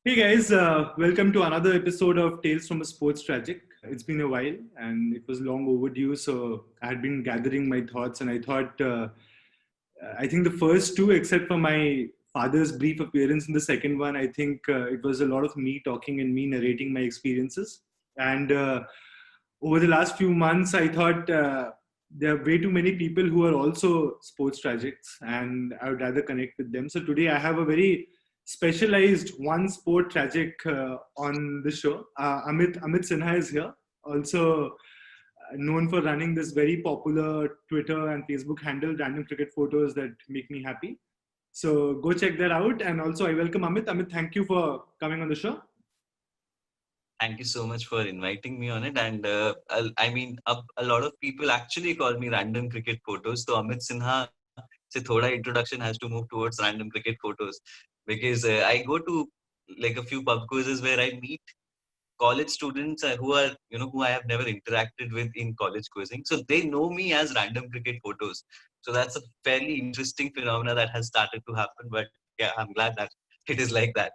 Hey guys, welcome to another episode of Tales from a Sports Tragic. It's been a while and it was long overdue, so I had been gathering my thoughts and I thought, I think the first two, except for my father's brief appearance in the second one, I think it was a lot of me talking and me narrating my experiences. And over the last few months, I thought there are way too many people who are also sports tragics and I would rather connect with them. So today I have a very specialized one sport tragic on the show. Amit Sinha is here, also known for running this very popular Twitter and Facebook handle, Random Cricket Photos, that make me happy. So go check that out. And also, I welcome Amit. Amit, thank you for coming on the show. Thank you so much for inviting me on it. And a lot of people actually call me random cricket photos. So Amit Sinha, say thoda introduction has to move towards random cricket photos because I go to like a few pub quizzes where I meet college students who are, who I have never interacted with in college quizzing. So they know me as random cricket photos. So that's a fairly interesting phenomena that has started to happen. But yeah, I'm glad that it is like that.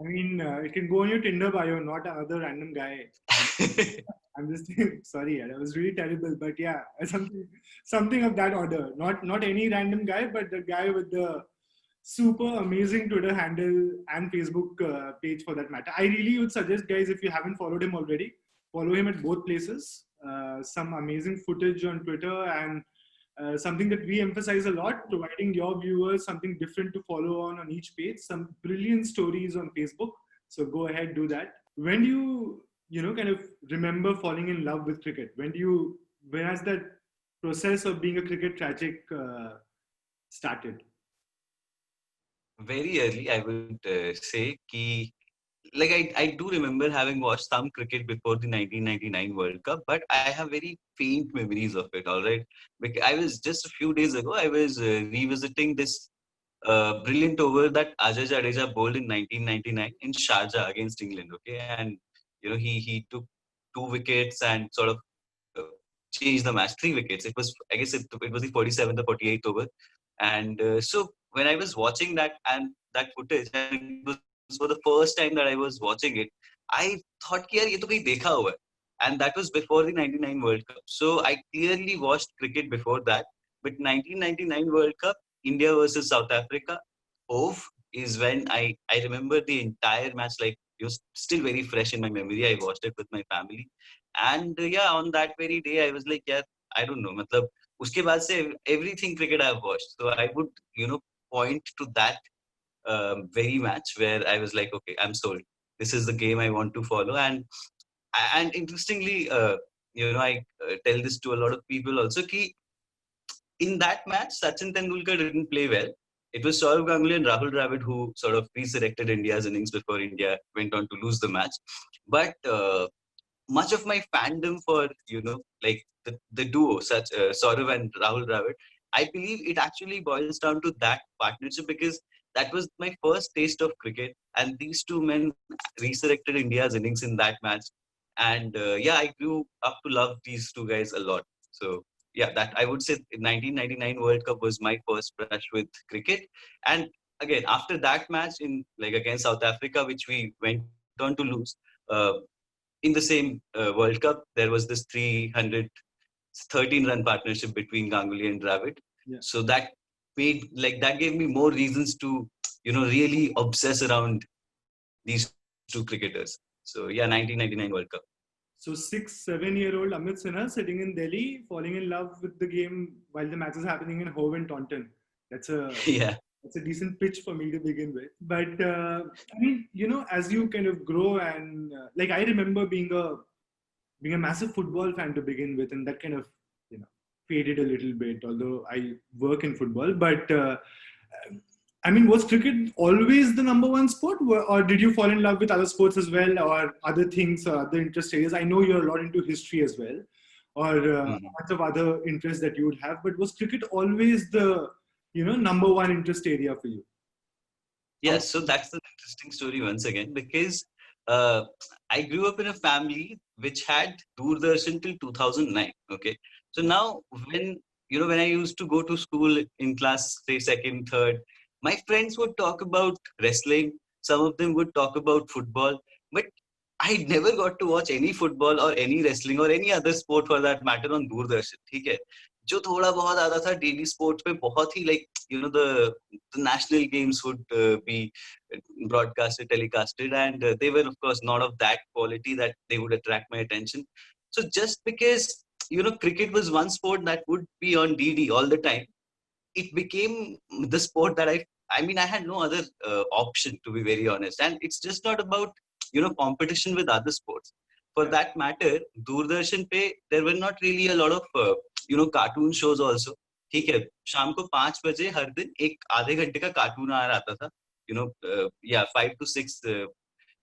I mean, it can go on your Tinder bio, not another random guy. I'm just sorry, that was really terrible, but yeah, something of that order. Not any random guy, but the guy with the super amazing Twitter handle and Facebook page for that matter. I really would suggest, guys, if you haven't followed him already, follow him at both places. Some amazing footage on Twitter and something that we emphasize a lot, providing your viewers something different to follow on each page. Some brilliant stories on Facebook. So go ahead, do that. When do you kind of remember falling in love with cricket? When has that process of being a cricket tragic started? Very early, I would say, ki, like I do remember having watched some cricket before the 1999 World Cup, but I have very faint memories of it. All right, because I was just a few days ago, I was revisiting this brilliant over that Ajay Jadeja bowled in 1999 in Sharjah against England. Okay, and he took 2 wickets and sort of changed the match. 3 wickets. It was, I guess it was the 47th or 48th over, and so when I was watching that and that footage, and it was for the first time that I was watching it, I thought, "कि यार ये तो कहीं देखा हुआ है." And that was before the 99 World Cup. So I clearly watched cricket before that. But 1999 World Cup, India versus South Africa, OVE is when I remember the entire match, like it was still very fresh in my memory. I watched it with my family. And yeah, on that very day, I was like, yeah, I don't know. मतलब, उसके बाद से everything cricket I've watched. So I would, point to that very match where I was like, okay, I'm sold. This is the game I want to follow. And interestingly, I tell this to a lot of people also. Ki in that match, Sachin Tendulkar didn't play well. It was Saurav Ganguly and Rahul Dravid who sort of resurrected India's innings before India went on to lose the match. But much of my fandom for like the duo such Saurav and Rahul Dravid, I believe it actually boils down to that partnership because that was my first taste of cricket, and these two men resurrected India's innings in that match, and yeah, I grew up to love these two guys a lot. So yeah, that I would say 1999 World Cup was my first brush with cricket, and again after that match in like against South Africa, which we went on to lose. In the same World Cup, there was this 313 run partnership between Ganguly and Dravid. Yeah. So that that gave me more reasons to really obsess around these two cricketers. So yeah, 1999 World Cup. So 6, 7 year old Amit Sinha sitting in Delhi, falling in love with the game while the match is happening in Hove and Taunton. That's a Yeah. that's a decent pitch for me to begin with. But I mean, as you kind of grow and like I remember being a massive football fan to begin with, and that kind of faded a little bit. Although I work in football, but I mean, was cricket always the number one sport, or did you fall in love with other sports as well, or other things, or other interest areas? I know you're a lot into history as well, or Mhm. lots of other interests that you would have. But was cricket always the number one interest area for you? Yeah, so that's an interesting story once again because uh, I grew up in a family which had Doordarshan till 2009. Okay, so now when when I used to go to school in class say second, third, my friends would talk about wrestling. Some of them would talk about football, but I never got to watch any football or any wrestling or any other sport for that matter on Doordarshan. ठीक है, जो थोड़ा बहुत आता था daily sports पे बहुत ही like the national games would be broadcasted, telecasted, and they were of course not of that quality that they would attract my attention. So just because cricket was one sport that would be on DD all the time, it became the sport that I mean, I had no other option, to be very honest. And it's just not about competition with other sports. For that matter, Doordarshan पे there were not really a lot of cartoon shows also. ठीक है, शाम को 5 बजे हर दिन एक आधे घंटे का कार्टून आ रहा था. Yeah, 5 to 6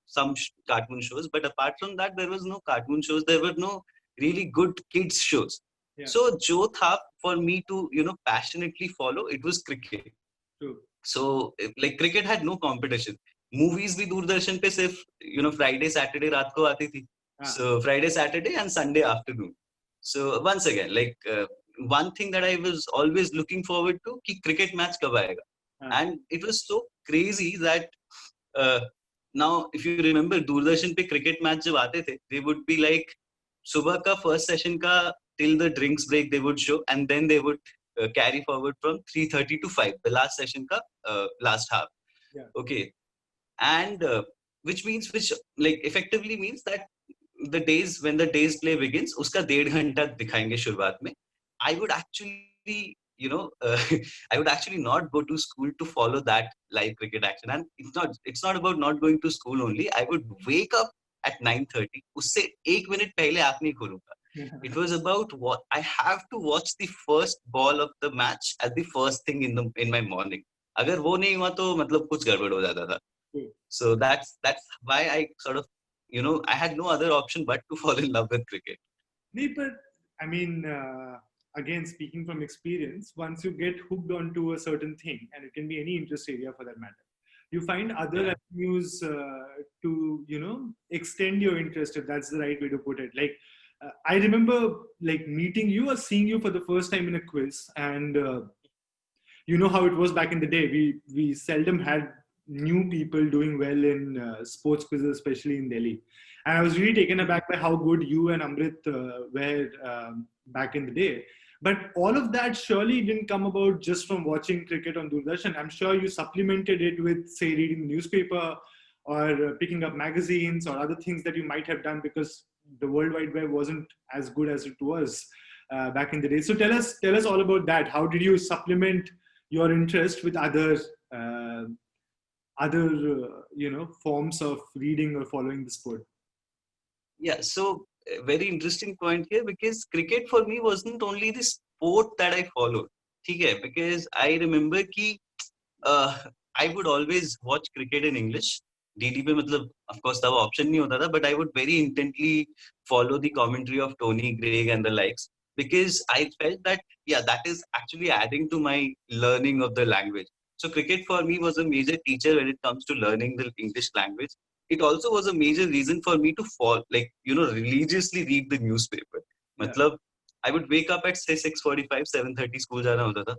some cartoon shows, but apart from that there was no cartoon shows, there were no really good kids shows. So jo tha for me to passionately follow, it was cricket. True. So like cricket had no competition. Movies bhi Doordarshan pe sirf Friday Saturday raat ko aati thi. So Friday Saturday and Sunday afternoon. So once again, like one thing that I was always looking forward to, ki cricket match kab aayega. And it was so crazy that now if you remember Doordarshan pe cricket match jab aate the, they would be like subah ka first session ka till the drinks break they would show, and then they would carry forward from 3:30 to 5, the last session ka last half. Okay. And which like effectively means that the days when the day's play begins, uska 1.5 घंटा दिखाएंगे शुरुआत में. I would actually I would actually not go to school to follow that live cricket action. And it's not about not going to school only. I would wake up at 9:30. उससे 1 minute पहले आँख नहीं खोलूंगा. It was about what I have to watch the first ball of the match as the first thing in my morning. अगर वो नहीं हुआ तो मतलब कुछ गड़बड़ हो जाता था. So that's why I sort of I had no other option but to fall in love with cricket. Nee, but I mean, again, speaking from experience, once you get hooked onto a certain thing, and it can be any interest area for that matter, you find other avenues to extend your interest, if that's the right way to put it. Like I remember like meeting you or seeing you for the first time in a quiz, and you know how it was back in the day. We seldom had new people doing well in sports quizzes, especially in Delhi. And I was really taken aback by how good you and Amrit were back in the day. But all of that surely didn't come about just from watching cricket on Doordarshan. I'm sure you supplemented it with, say, reading the newspaper or picking up magazines or other things that you might have done, because the World Wide Web wasn't as good as it was back in the day. So tell us all about that. How did you supplement your interest with other forms of reading or following the sport? Yeah, so very interesting point here, because cricket for me wasn't only the sport that I followed. Okay, because I remember कि I would always watch cricket in English. DD पे मतलब of course तब option नहीं होता था, but I would very intently follow the commentary of Tony Greig and the likes, because I felt that that is actually adding to my learning of the language. So cricket for me was a major teacher when it comes to learning the English language. It also was a major reason for me to fall, like, religiously read the newspaper. Matlab, I would wake up at say 6:45, 7:30 school jana hota tha.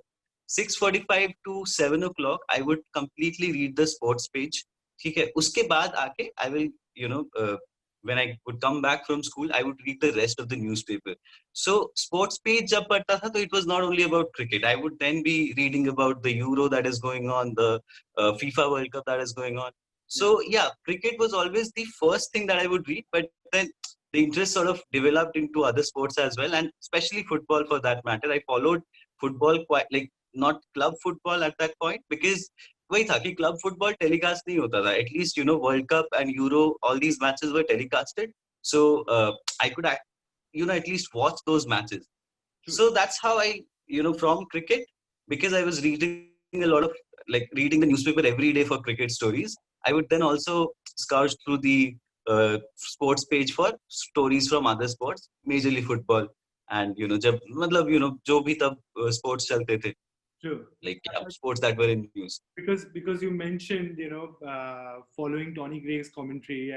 6:45 to 7 o'clock, I would completely read the sports page. ठीक है, उसके बाद आके I will, when I would come back from school, I would read the rest of the newspaper. So sports page जब पढ़ता था, तो it was not only about cricket. I would then be reading about the Euro that is going on, the FIFA World Cup that is going on. So cricket was always the first thing that I would read, but then the interest sort of developed into other sports as well, and especially football for that matter. I followed football quite, like, not club football at that point, because वही था कि club football telecast नहीं होता था. At least World Cup and Euro, all these matches were telecasted, so I could at least watch those matches. So that's how I from cricket, because I was reading a lot of, like, reading the newspaper every day for cricket stories, I would then also scour through the sports page for stories from other sports, majorly football. And जब मतलब जो भी तब sports चलते थे, like sports that were in news. Because you mentioned following Tony Greig's commentary,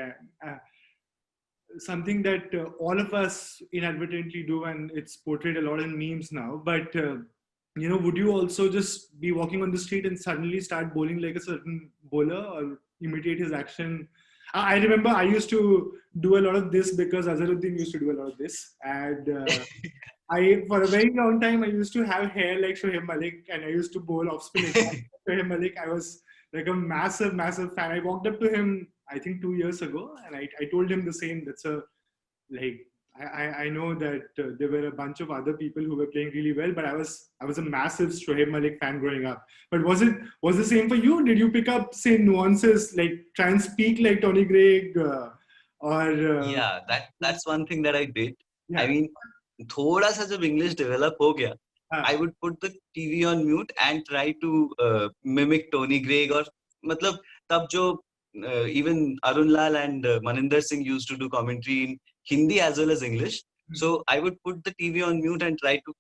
something that all of us inadvertently do, and it's portrayed a lot in memes now. But would you also just be walking on the street and suddenly start bowling like a certain bowler, or imitate his action. I remember I used to do a lot of this because Azharuddin used to do a lot of this, and I for a very long time I used to have hair like Shoaib Malik, and I used to bowl off spin exactly like Shoaib Malik. I was like a massive fan. I walked up to him I think 2 years ago, and I told him the same. That's a like I know that there were a bunch of other people who were playing really well, but I was a massive Shoaib Malik fan growing up. But was the same for you? Did you pick up say nuances like try and speak like Tony Gregg or Yeah, that's one thing that I did. I yeah? mean, थोड़ा सा जब English develop हो गया, Uh, I would put the TV on mute and try to mimic Tony Gregg or मतलब तब जो even Arun Lal and Maninder Singh used to do commentary in Hindi as well as English. So I would put the TV on mute and try to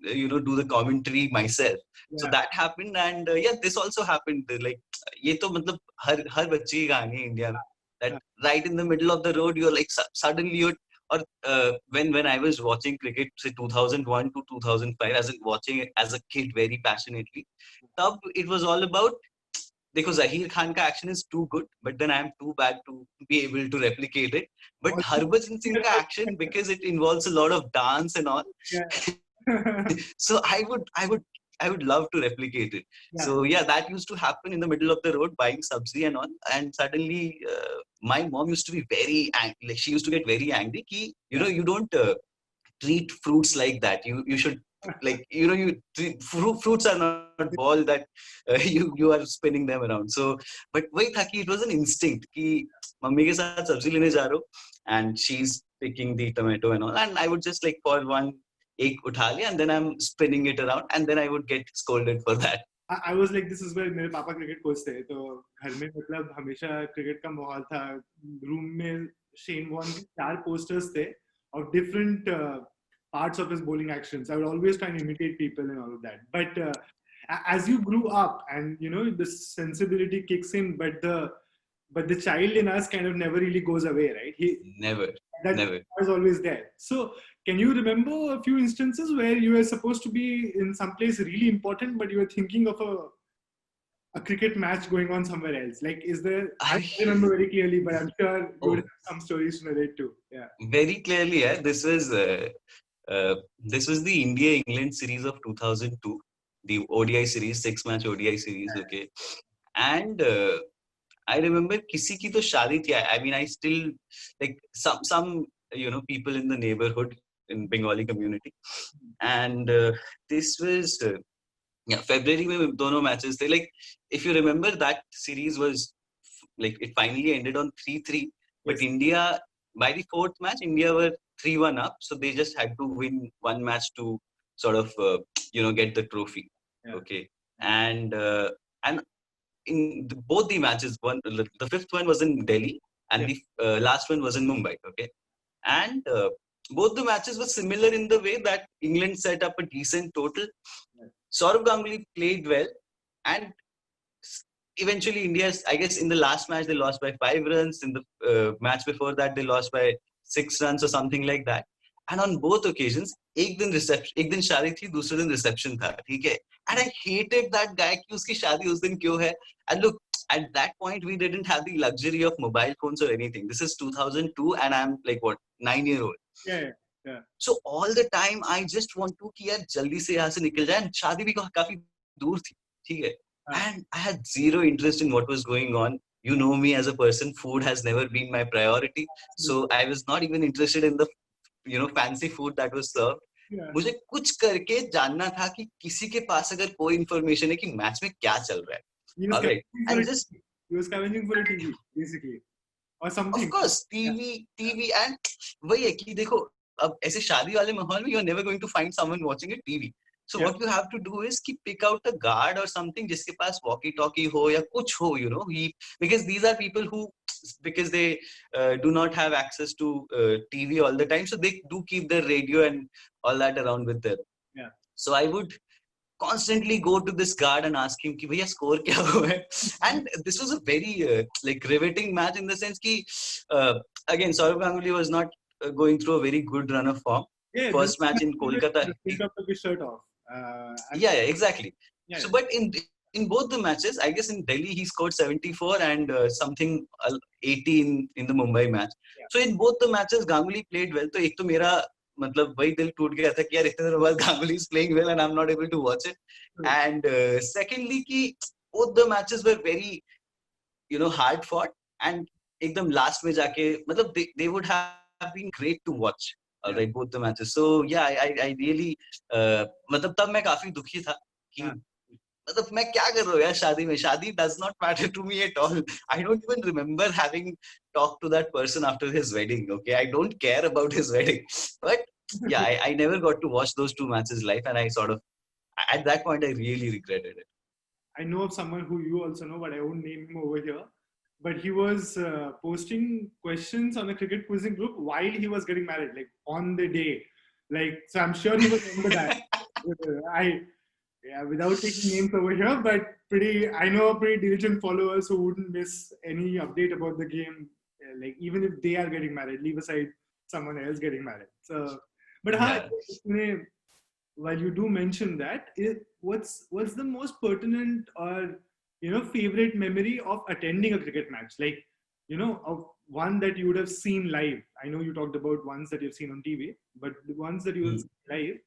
do the commentary myself. So yeah, that happened, and yeah, this also happened. Like ये तो मतलब हर बच्चे की कहानी है India में. That uh, right in the middle of the road, you're like suddenly you're or when I was watching cricket, say 2001 to 2005, as in watching it as a kid very passionately, tab it was all about. Because Zahir Khan ka action is too good, but then I am too bad to be able to replicate it. But Harbhajan Singh ka action, because it involves a lot of dance and all, yeah. so I would love to replicate it. Yeah. So yeah, that used to happen in the middle of the road buying sabzi and all, and suddenly my mom used to be very angry. Like she used to get very angry. Ki, you don't treat fruits like that. You should like you treat, fruits are not ball that you are spinning them around. So but वही था कि it was an instinct कि mummy के साथ सब्जी लेने जा रहा हूँ and she's picking the tomato and all, and I would just like for one एक उठा लिया and then I'm spinning it around and then I would get scolded for that. I was like this is where मेरे पापा cricket coach थे तो घर में मतलब हमेशा क्रिकेट का माहौल था रूम में शेन वॉर्न के 4 posters थे of different parts of his bowling actions. I would always try and imitate people and all of that. But as you grew up and the sensibility kicks in, but the child in us kind of never really goes away, right? Never. That was always there. So can you remember a few instances where you were supposed to be in some place really important, but you were thinking of a cricket match going on somewhere else? Like, is there? I remember very clearly, but I'm sure you would have some stories to narrate too. Yeah. Very clearly, yeah. This was the India-England series of 2002, the ODI series, 6-match ODI series. Okay, and I remember किसी की तो शादी थी. I mean, I still like some people in the neighborhood in Bengali community, and this was February में दोनों matches थे. Like if you remember, that series was like it finally ended on 3-3, but Yes. India by the fourth match India were 3-1 up, so they just had to win one match to sort of get the trophy. Yeah. Okay, and in both the matches, the fifth one was in Delhi and the last one was in Mumbai. Okay, and both the matches were similar in the way that England set up a decent total. Saurav Ganguly played well, and eventually India, I guess, in the last match they lost by 5 runs. In the match before that, they lost by 6 runs or something like that. And on both occasions, एक दिन शादी थी, दूसरे दिन reception था, ठीक है? And I hated that guy कि उसकी शादी उस दिन क्यों है? And look, at that point we didn't have the luxury of mobile phones or anything. This is 2002, and I'm like what 9-year-old. Yeah. So all the time I just want to कि यार जल्दी से यहाँ से निकल जाए. शादी भी काफी दूर थी, ठीक है? And I had zero interest in what was going on. You know me as a person, food has never been my priority. So I was not even interested in the fancy food that was served. मुझे कुछ करके जानना था कि किसी के पास अगर कोई information है कि मैच में क्या चल रहा है. All right. And just he was scavenging for a TV basically or something. Of course, TV and वही है कि देखो अब ऐसे शादी वाले माहौल में you are never going to find someone watching a TV. So what you have to do is कि pick out a guard or something जिसके पास walkie talkie हो या कुछ हो, because these are people who, because they do not have access to TV all the time, so they do keep their radio and all that around with them. So I would constantly go to this guard and ask him कि भैया score क्या हुआ है. And this was a very like riveting match in the sense कि again Saurav Ganguly was not going through a very good run of form. First match in Kolkata. He took his shirt off. Yeah, exactly. So, but in both the matches, I guess in Delhi he scored 74 and something 80 in the Mumbai match. Yeah. So in both the matches, Ganguly played well. तो एक तो मेरा मतलब वही दिल टूट गया था कि यार इतने दिनों बाद Ganguly is playing well and I'm not able to watch it. And secondly, कि both the matches were very hard fought and एकदम last में जाके मतलब they would have been great to watch. Right, both the matches. So yeah, I really मतलब तब मैं काफी दुखी था कि मतलब मैं क्या कर रहा हूँ यार शादी में शादी does not matter to me at all. I don't even remember having talked to that person after his wedding. Okay, I don't care about his wedding, but yeah, I never got to watch those two matches live, and I sort of at that point I really regretted it. I know of someone who you also know, but I won't name him over here. But he was posting questions on the cricket quizzing group while he was getting married, like on the day. Like, so I'm sure he was on the that. Without taking names over here, but I know pretty diligent followers who wouldn't miss any update about the game. Like, even if they are getting married, leave aside someone else getting married. So, but while you do mention that, what's the most pertinent or favorite memory of attending a cricket match? Like, of one that you would have seen live. I know you talked about ones that you've seen on TV, but the ones that you have seen live,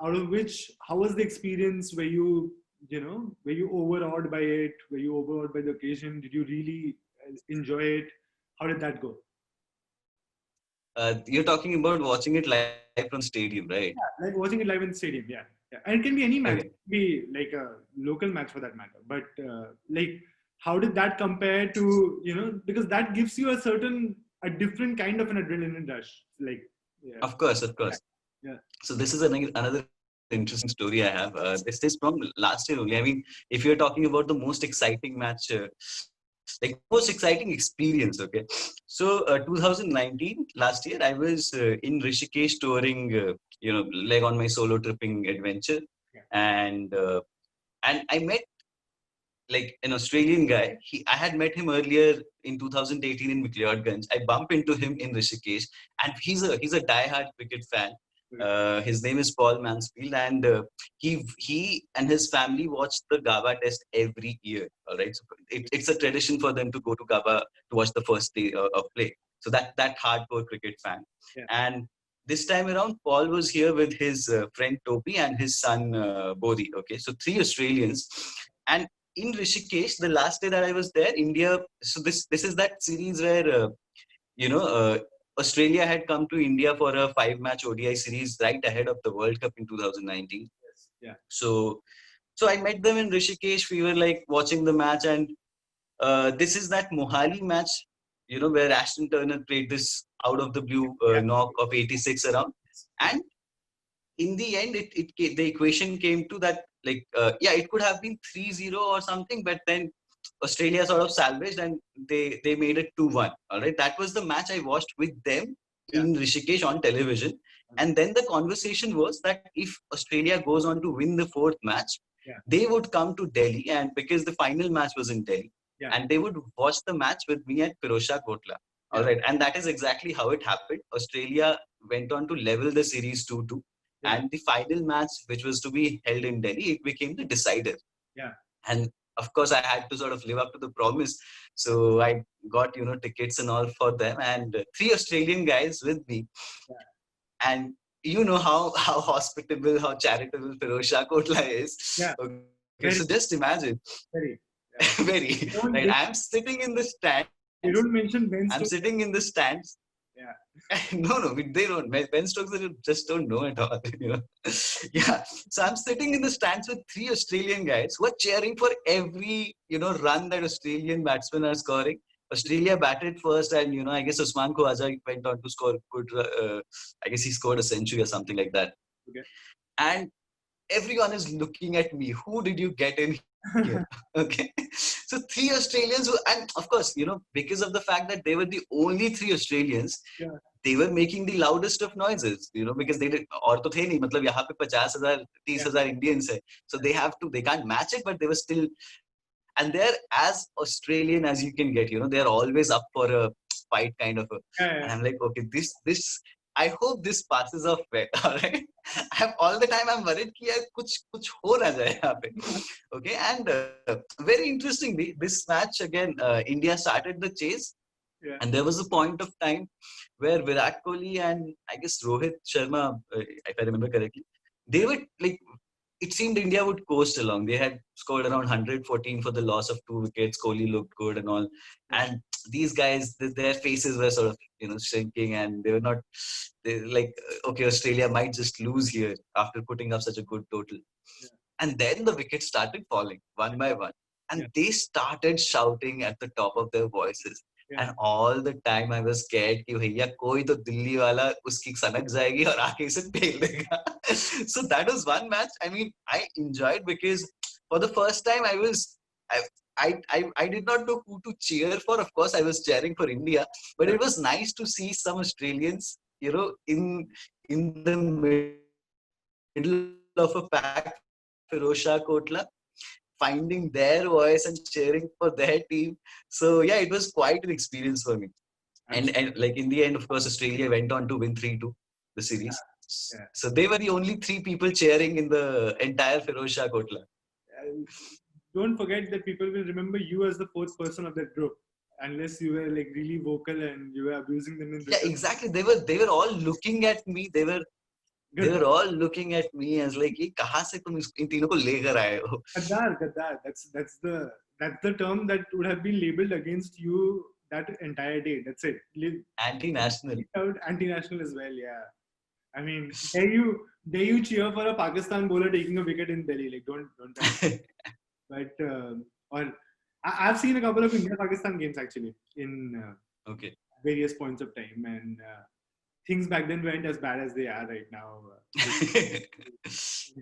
out of which, how was the experience? Were you overawed by it? Were you overawed by the occasion? Did you really enjoy it? How did that go? You're talking about watching it live from stadium, right? Yeah, like watching it live in the stadium. Yeah. And it can be any match. It can be like a local match for that matter. But like, how did that compare to because that gives you a different kind of an adrenaline rush. Like, yeah. Of course. Yeah. So this is another interesting story I have. This is from last year only. I mean, if you're talking about the most exciting match, like most exciting experience, okay. So 2019, last year, I was in Rishikesh touring, like on my solo tripping adventure, Yeah. and I met like an Australian guy. I had met him earlier in 2018 in McLeodganj. I bump into him in Rishikesh, and he's a diehard cricket fan. His name is Paul Mansfield, and he and his family watch the Gaba Test every year. All right, so it's a tradition for them to go to Gaba to watch the first day of play. So that hardcore cricket fan, and this time around, Paul was here with his friend Topi and his son Bodhi. Okay, so three Australians, and in Rishikesh, the last day that I was there, India. So this is that series where Australia had come to India for a 5-match ODI series right ahead of the World Cup in 2019. Yes. Yeah. So I met them in Rishikesh. We were like watching the match, and this is that Mohali match, where Ashton Turner played this out of the blue knock of 86 around, and in the end, the equation came to that, like, it could have been 3-0 or something, but then Australia sort of salvaged and they made it 2-1. All right. That was the match I watched with them in Rishikesh on television. And then the conversation was that if Australia goes on to win the fourth match, they would come to Delhi, and because the final match was in Delhi, and they would watch the match with me at Pirosha Kotla. All right. And that is exactly how it happened. Australia went on to level the series 2-2. And the final match, which was to be held in Delhi, it became the decider. Yeah. And of course, I had to sort of live up to the promise. So I got, tickets and all for them, and three Australian guys with me. Yeah. And you know how hospitable, how charitable Pirosha Kotla is. Yeah. Okay, very, so just imagine. Very. Yeah. Very. Right, I'm sitting in the stands. You don't mention Ben Stokes. I'm sitting in the stands. Yeah. No, they don't. Ben Stokes, they just don't know at all. Yeah. So I'm sitting in the stands with three Australian guys who are cheering for every, run that Australian batsmen are scoring. Australia batted first, and I guess Usman Khawaja went on to score good. I guess he scored a century or something like that. Okay. And everyone is looking at me. Who did you get in here? Okay. So three Australians who, and of course, because of the fact that they were the only three Australians, they were making the loudest of noises, because they did, और तो थे नहीं, मतलब यहाँ पे 50,000, 30,000 Indians है. So they can't match it, but they were still, and they're as Australian as you can get, they're always up for a fight kind of. And I'm like, okay, this, I hope this passes off well. All right. All the time I'm worried कि यार कुछ हो ना जाए यहाँ पे. Okay. And very interestingly, this match again, India started the chase, and there was a point of time where Virat Kohli and I guess Rohit Sharma, if I remember correctly, they were like, it seemed India would coast along. They had scored around 114 for the loss of 2 wickets. Kohli looked good and all. And these guys, their faces were sort of, shrinking, and they were not, they like, okay, Australia might just lose here after putting up such a good total. And then the wickets started falling one by one. And they started shouting at the top of their voices. And all the time I was scared कि भैया कोई तो दिल्ली वाला उसकी सनक जाएगी और आके इसे फेल देगा. So that was one match. I mean, I enjoyed because for the first time I did not know who to cheer for. Of course, I was cheering for India, but it was nice to see some Australians, in the middle of a pack, Firoz Shah Kotla, finding their voice and cheering for their team. So yeah, it was quite an experience for me. And like in the end, of course, Australia went on to win 3-2 the series. So they were the only 3 people cheering in the entire Firoz Shah Kotla. Don't forget that people will remember you as the fourth person of that group, unless you were like really vocal and you were abusing them in Yeah, return. exactly. They were all looking at me. They were all looking at me as like, "ये कहाँ से तुम इन तीनों को लेकर आए हो?" Gaddar. That's the term that would have been labeled against you that entire day. That's it. Anti-national. Anti-national as well. Yeah. I mean, dare you cheer for a Pakistan bowler taking a wicket in Delhi? Like, don't. But or I've seen a couple of India-Pakistan games actually in Okay. various points of time, and things back then weren't as bad as they are right now.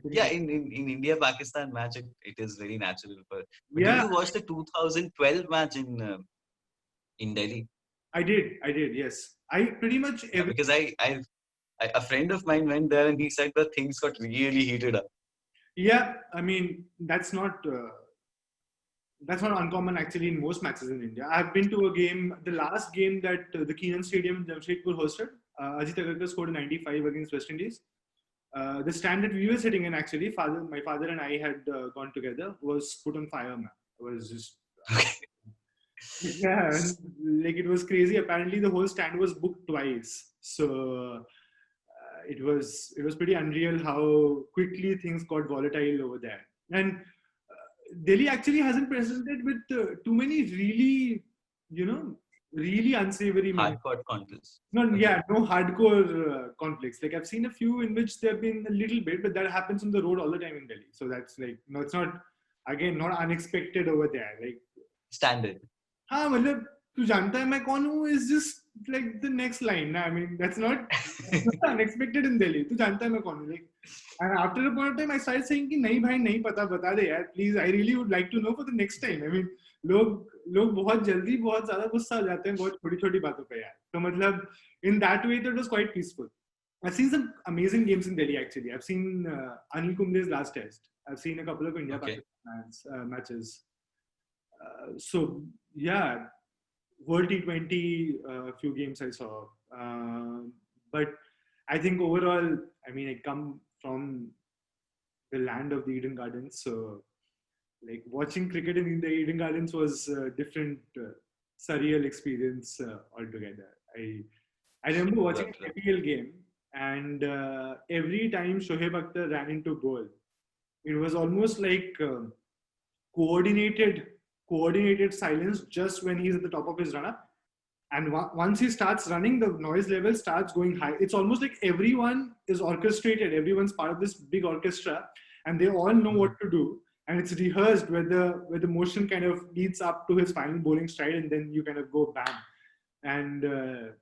Yeah, in India-Pakistan match, it is very natural. But did Yeah, you watch the 2012 match in Delhi? I did. Yes, I pretty much Yeah, because a friend of mine went there and he said that things got really heated up. Yeah, I mean that's not uncommon actually in most matches in India. I've been to a game, the last game that the Keenan Stadium in Jamshedpur hosted. Ajit Agarkar scored 95 against West Indies. The stand that we were sitting in actually, my father and I had gone together, was put on fire, man. It was just yeah, like it was crazy. Apparently, the whole stand was booked twice, so it was pretty unreal how quickly things got volatile over there. And Delhi actually hasn't presented with too many really, really unsavory moments. Hardcore contest. No, yeah, no hardcore conflicts. Like I've seen a few in which there have been a little bit, but that happens on the road all the time in Delhi. So that's like, no, it's not, again, not unexpected over there. Like, Standard. हाँ मतलब तू जानता है मैं कौन हूँ is just like the next line. I mean, that's not unexpected in Delhi. तू जानता है मैं कौन हूँ. Like, and after a point of time, I started saying कि नहीं भाई नहीं पता बता दे यार. Please, I really would like to know for the next time. I mean, लोग बहुत जल्दी बहुत ज़्यादा गुस्सा हो जाते हैं बहुत छोटी-छोटी बातों पे यार. तो मतलब in that way, it was quite peaceful. I've seen some amazing games in Delhi actually. I've seen Anil Kumble's last test. I've seen a couple of India-Pakistan matches. So yeah, World T20, few games I saw. But I think overall, I mean, I come from the land of the Eden Gardens. So like watching cricket in the Eden Gardens was a different, surreal experience altogether. I remember watching an IPL game, and every time Shoaib Akhtar ran into goal, it was almost like coordinated silence just when he's at the top of his run-up. And once he starts running, the noise level starts going high. It's almost like everyone is orchestrated. Everyone's part of this big orchestra, and they all know what to do. And it's rehearsed where the motion kind of leads up to his final bowling stride, and then you kind of go bam. And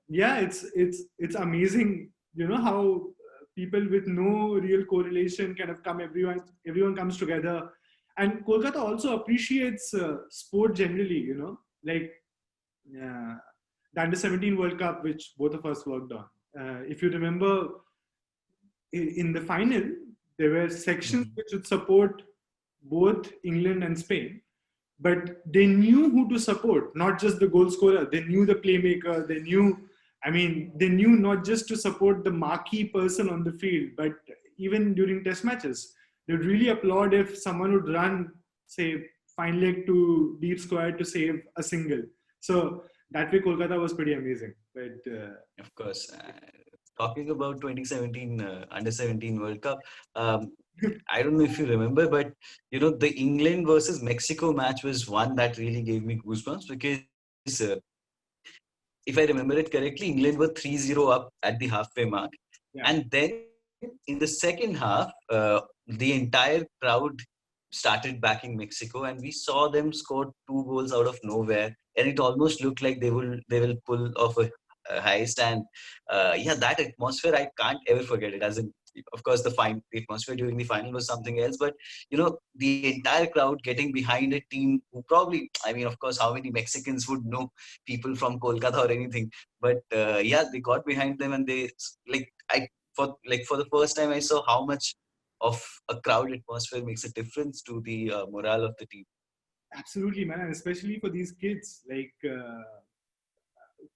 yeah, it's amazing, how people with no real correlation kind of come. Everyone comes together, and Kolkata also appreciates sport generally. Like the Under-17 World Cup, which both of us worked on. If you remember, in the final, there were sections which would support both England and Spain, but they knew who to support, not just the goal scorer. They knew the playmaker. They knew, I mean, they knew not just to support the marquee person on the field, but even during test matches, they'd really applaud if someone would run, say, fine leg to deep square to save a single. So that way, Kolkata was pretty amazing. But Of course. Talking about 2017 Under 17 World Cup, um, I don't know if you remember, but the England versus Mexico match was one that really gave me goosebumps because if I remember it correctly, England were 3-0 up at the halfway mark. yeah, And then in the second half, the entire crowd started backing Mexico, and we saw them score two goals out of nowhere, and it almost looked like they will pull off a heist. And yeah, that atmosphere I can't ever forget it. As in, of course, the atmosphere during the final was something else, but the entire crowd getting behind a team who probably, I mean, of course, how many Mexicans would know people from Kolkata or anything? But yeah, they got behind them, and they like I for the first time I saw how much of a crowd atmosphere makes a difference to the morale of the team. absolutely, man. And especially for these kids, like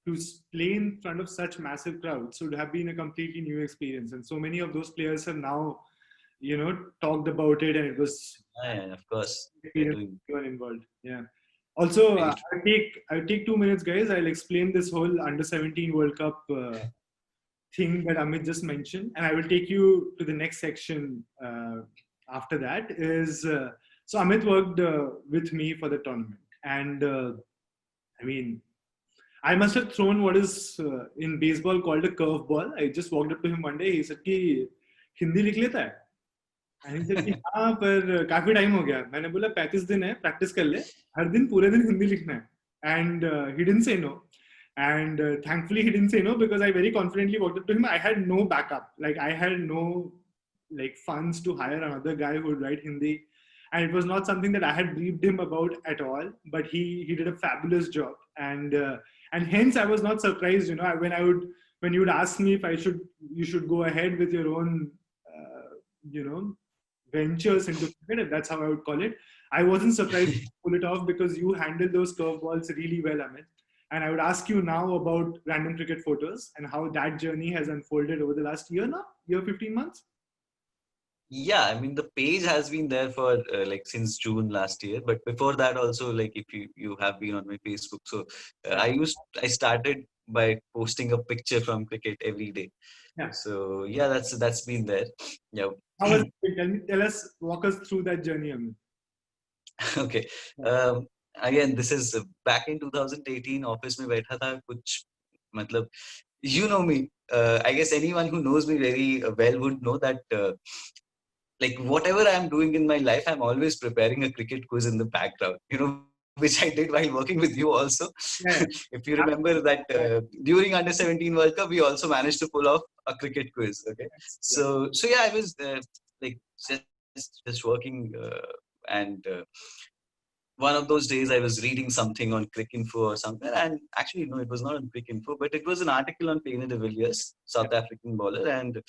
to play in front of such massive crowds would have been a completely new experience. And so many of those players have now, talked about it, and it was And of course, they're experience doing for everyone involved. Yeah. Also, very true. I'll take 2 minutes, guys. I'll explain this whole under 17 World Cup thing that Amit just mentioned, and I will take you to the next section after that. Is so Amit worked with me for the tournament, and I mean, I must have thrown what is in baseball called a curveball. I just walked up to him one day. He said, "कि हिंदी लिख लेता है?" And he said, कि हाँ पर काफी time हो गया. मैंने बोला 35 दिन है, प्रैक्टिस कर ले. हर दिन पूरे दिन हिंदी लिखना है. And he didn't say no. And thankfully he didn't say no because I very confidently walked up to him. I had no backup. Like I had no like funds to hire another guy who would write Hindi. And it was not something that I had briefed him about at all. But he did a fabulous job. And hence I was not surprised, when you would ask me if you should go ahead with your own, you know, ventures into cricket, that's how I would call it. I wasn't surprised to pull it off because you handled those curveballs really well, Amit. And I would ask you now about random cricket photos and how that journey has unfolded over the last year now, year 15 months. Yeah, I mean the page has been there for like since June last year, but before that also, like if you have been on my Facebook, so Yeah. I started by posting a picture from cricket every day. Yeah. So yeah, that's been there. Yeah. How was it? Walk us through that journey, Amit. Okay. Um, Again, this is back in 2018. Office में बैठा था कुछ मतलब you know me. I guess anyone who knows me very well would know that like whatever I'm doing in my life, I'm always preparing a cricket quiz in the background. Which I did while working with you also. Yeah. If you remember that during Under 17 World Cup, we also managed to pull off a cricket quiz. Okay, Yeah. so yeah, I was like just working and. One of those days I was reading something on Cricinfo or something, and actually no, it was not on Cricinfo, but it was an article on Payne de Villiers, South African bowler, and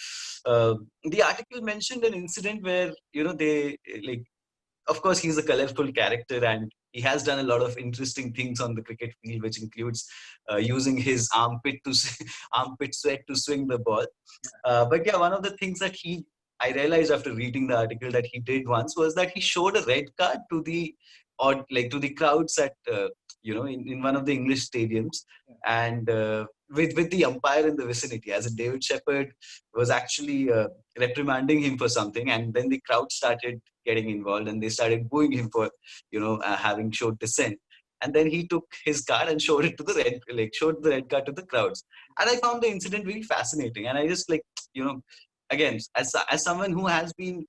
the article mentioned an incident where they like, of course, he's a colorful character and he has done a lot of interesting things on the cricket field, which includes using his armpit sweat to swing the ball. But yeah, one of the things that I realized after reading the article that he did once was that he showed a red card to the or like to the crowds at in one of the English stadiums, and with the umpire in the vicinity, as in David Shepherd was actually reprimanding him for something, and then the crowd started getting involved and they started booing him for having showed dissent. And then he took his card and showed it to showed the red card to the crowds. And I found the incident very fascinating. And I just again, as someone who has been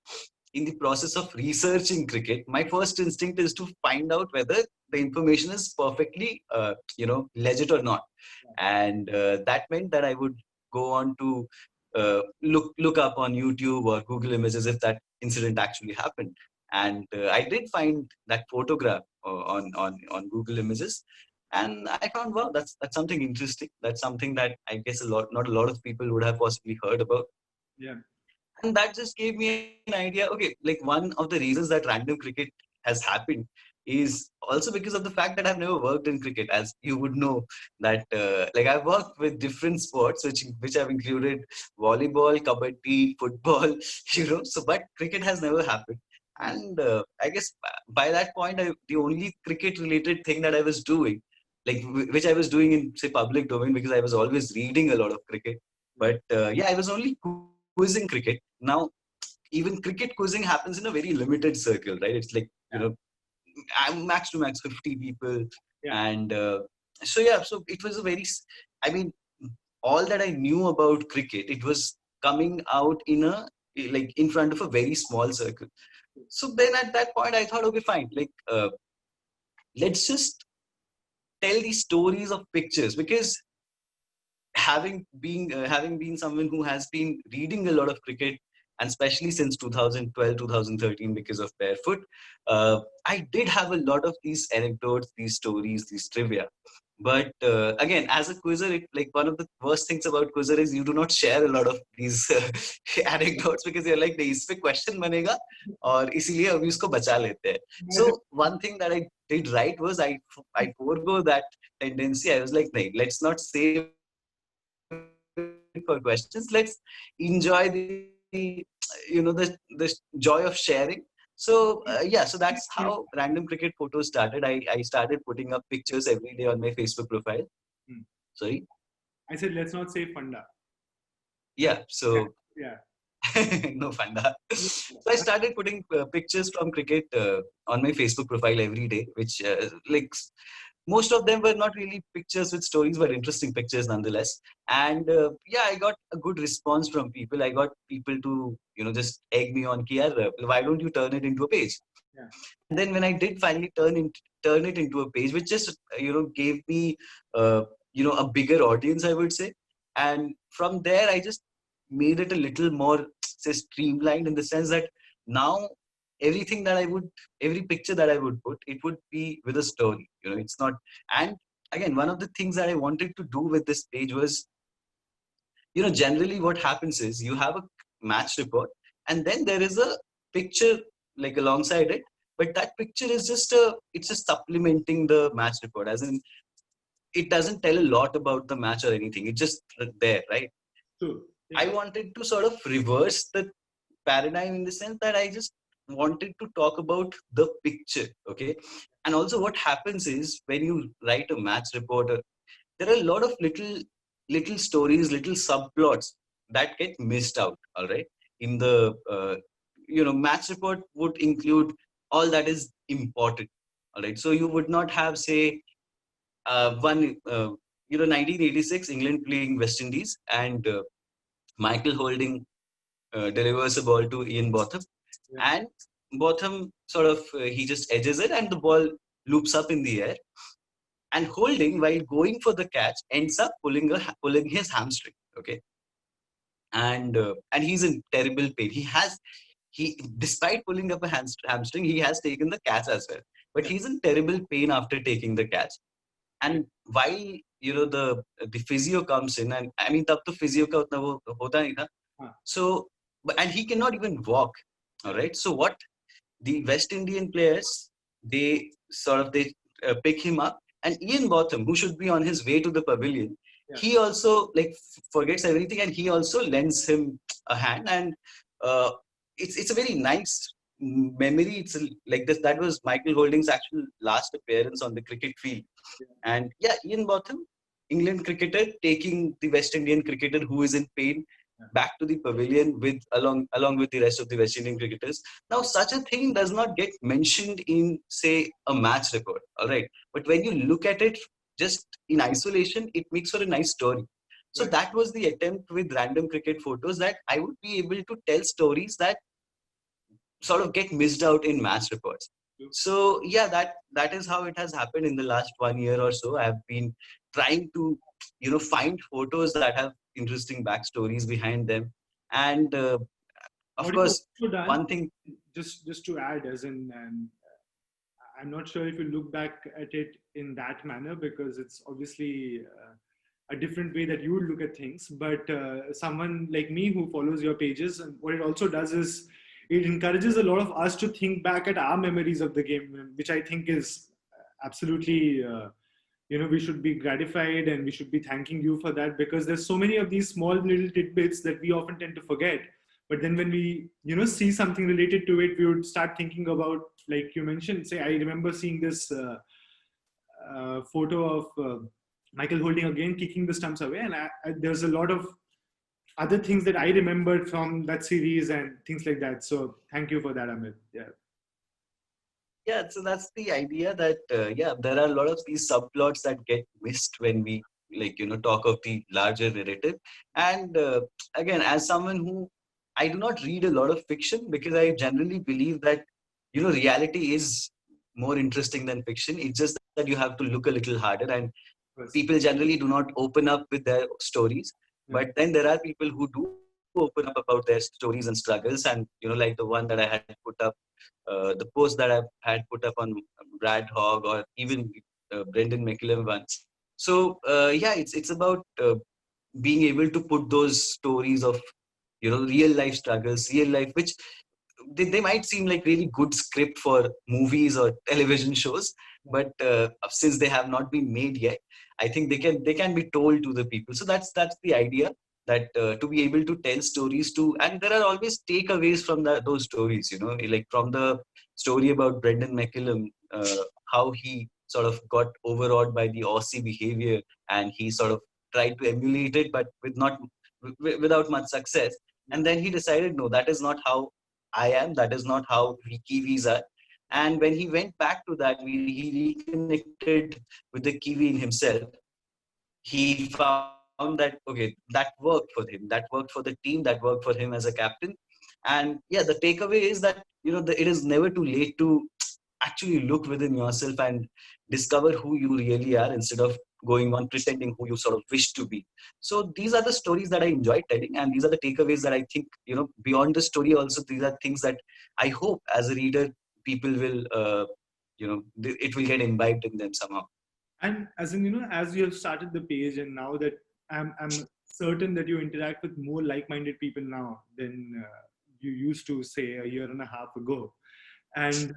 in the process of researching cricket, my first instinct is to find out whether the information is perfectly, legit or not. And that meant that I would go on to look up on YouTube or Google Images if that incident actually happened. And I did find that photograph on Google Images, and I found, wow, that's something interesting. That's something that I guess not a lot of people would have possibly heard about. Yeah. And that just gave me an idea. Okay, like one of the reasons that random cricket has happened is also because of the fact that I've never worked in cricket, as you would know that like I've worked with different sports, which have included volleyball, kabaddi, football, So, but cricket has never happened. yeah, And I guess by that point, the only cricket-related thing that I was doing, like which I was doing in say public domain, because I was always reading a lot of cricket. But yeah, I was only quizzing cricket. Now, even cricket quizzing happens in a very limited circle, right? It's like yeah, I'm max to max 50 people, yeah, and so yeah, so it was a very. I mean, all that I knew about cricket, it was coming out in a like in front of a very small circle. So then at that point, I thought, okay, fine, like let's just tell these stories of pictures, because having been someone who has been reading a lot of cricket, and especially since 2012 2013 because of barefoot, I did have a lot of these anecdotes, these stories, these trivia. But again, as a quizzer, like one of the worst things about quizzer is you do not share a lot of these anecdotes, because you're like, नहीं, इस पे question बनेगा और इसीलिए अभी उसको बचा लेते हैं. So one thing that I did right was I forego that tendency. I was like, no, let's not save it for questions. Let's enjoy the joy of sharing. So yeah, so that's how random cricket photos started. I started putting up pictures every day on my Facebook profile. Hmm. Sorry. I said let's not say funda. Yeah. Yeah, So yeah, no funda. yeah, So I started putting pictures from cricket on my Facebook profile every day, which most of them were not really pictures with stories, but interesting pictures nonetheless. And yeah, I got a good response from people. I got people to just egg me on, Ki, yaar, why don't you turn it into a page? yeah, And then when I did finally turn it into a page, which just gave me a bigger audience, I would say. And from there, I just made it a little more say streamlined, in the sense that now everything that I would, every picture that I would put, it would be with a story. It's not. And again, one of the things that I wanted to do with this page was, generally what happens is you have a match report, and then there is a picture like alongside it, but that picture is it's just supplementing the match report, as in it doesn't tell a lot about the match or anything. It's just there, right? true. I Yeah, wanted to sort of reverse the paradigm, in the sense that I just wanted to talk about the picture. Okay. And also what happens is, when you write a match report, there are a lot of little stories, little subplots that get missed out. All right. In the match report would include all that is important. All right. So you would not have, say, one 1986 England playing West Indies, and Michael Holding delivers a ball to Ian Botham, yeah, and Botham sort of he just edges it, and the ball loops up in the air, and Holding, while going for the catch, ends up pulling his hamstring. Okay. And he's in terrible pain. He despite pulling up a hamstring, he has taken the catch as well, but yeah, he's in terrible pain after taking the catch. yeah, And while the physio comes in, and I mean, tab to physio ka utna wo hota nahi tha. huh, So, and he cannot even walk. All yeah, right. So what the West Indian players, they pick him up, and Ian Botham, who should be on his way to the pavilion, yeah, he also like forgets everything, and he also lends him a hand. And uh, it's a very nice memory. Like this, that was Michael Holding's actual last appearance on the cricket field. yeah, And yeah, Ian Botham, England cricketer, taking the West Indian cricketer who is in pain yeah, back to the pavilion with along with the rest of the West Indian cricketers. Now, such a thing does not get mentioned in, say, a match report. All right, but when you look at it just in isolation, it makes for a nice story. So right. that was the attempt with random cricket photos, that I would be able to tell stories that sort of get missed out in match reports. True. So yeah, that is how it has happened in the last 1 year or so. I've been trying to find photos that have interesting backstories behind them. And of What you've course, also done, one thing. just to add, as in, and I'm not sure if you look back at it in that manner, because it's obviously a different way that you would look at things. But someone like me who follows your pages, and what it also does is it encourages a lot of us to think back at our memories of the game, which I think is absolutely, we should be gratified and we should be thanking you for that, because there's so many of these small little tidbits that we often tend to forget. But then when we, see something related to it, we would start thinking about, like you mentioned, say, I remember seeing this photo of Michael Holding again kicking the stumps away, and there's a lot of other things that I remembered from that series and things like that. So thank you for that, Amit. Yeah. Yeah, so that's the idea that yeah, there are a lot of these subplots that get missed when we talk of the larger narrative. And again, as someone who I do not read a lot of fiction because I generally believe that reality is more interesting than fiction. It's just that you have to look a little harder, and Yes. people generally do not open up with their stories. Yeah. But then there are people who do open up about their stories and struggles, and like the one that I had put up, the post that I've had put up on Brad Hogg, or even Brendan McCullum once. So yeah, it's about being able to put those stories of real life struggles, real life, which they might seem like really good script for movies or television shows, but since they have not been made yet, I think they can be told to the people. So that's the idea, that to be able to tell stories to, and there are always takeaways from those stories, like from the story about Brendan McCullum, how he sort of got overawed by the Aussie behavior, and he sort of tried to emulate it, but without much success. And then he decided, no, that is not how I am. That is not how we Kiwis are. And when he went back to that, he reconnected with the Kiwi in himself. He found that, okay, that worked for him. That worked for the team. That worked for him as a captain. And yeah, the takeaway is that, it is never too late to actually look within yourself and discover who you really are, instead of going on pretending who you sort of wish to be. So these are the stories that I enjoy telling, and these are the takeaways that I think, beyond the story also, these are things that I hope as a reader people will it will get imbibed in them somehow. And as in, as you have started the page, and now that I'm certain that you interact with more like-minded people now than you used to, say, a year and a half ago. And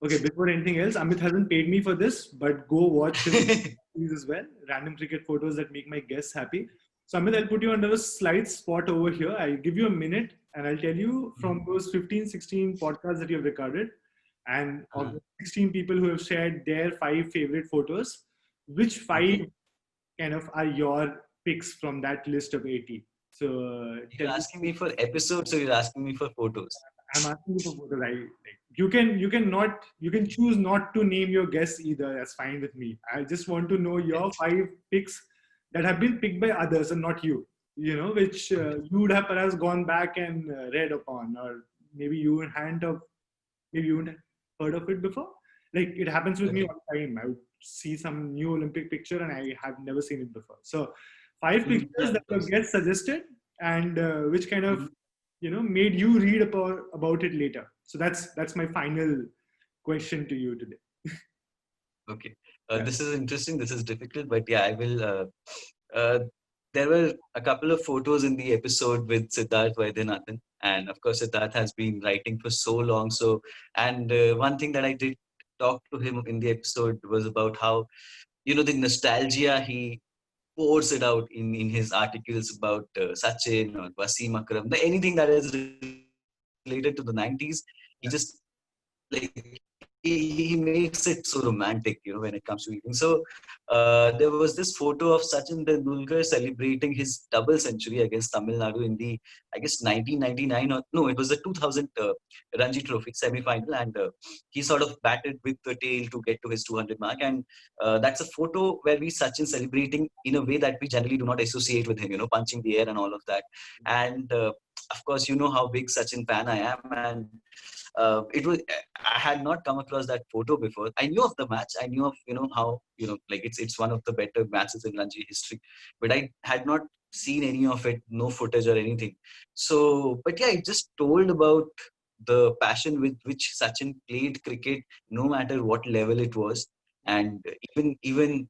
okay, before anything else, Amit hasn't paid me for this, but go watch his series as well. Random cricket photos that make my guests happy. So Amit, I'll put you under a slight spot over here. I'll give you a minute and I'll tell you, from those 15, 16 podcasts that you've recorded, and of the 16 people who have shared their 5 favorite photos, which 5 Okay. kind of are your picks from that list of 80? So tell You're me. asking me for episodes, or you're asking me for photos? I'm asking you for photos. Like, you can choose not to name your guests either. That's fine with me. I just want to know your 5 picks that have been picked by others and not you. Which you would have perhaps gone back and read upon, or maybe you wouldn't have heard of it before. Like, it happens with me Okay. all the time. I would see some new Olympic picture and I have never seen it before. So, 5 pictures Yeah, that of your course. guest suggested, and which kind of made you read about it later. So that's my final question to you today. Okay. Yeah. This is interesting. This is difficult, but yeah, I will. Uh, there were a couple of photos in the episode with Siddharth Vaidyanathan, and of course, Siddharth has been writing for so long. So, and one thing that I did talk to him in the episode was about how the nostalgia he pours it out in his articles about Sachin or Wasim Akram, anything that is related to the 90s. He just he makes it so romantic, when it comes to eating. So there was this photo of Sachin Tendulkar celebrating his double century against Tamil Nadu in the, I guess, 1999, or no, it was the 2000 Ranji Trophy semi-final, and he sort of batted with the tail to get to his 200 mark, and that's a photo where we Sachin celebrating in a way that we generally do not associate with him, punching the air and all of that. And of course, you know how big Sachin fan I am, and it was I had not come across that photo before. I knew of the match. I knew of how like it's one of the better matches in Ranji history, but I had not seen any of it, no footage or anything. So, but yeah, it just told about the passion with which Sachin played cricket, no matter what level it was, and even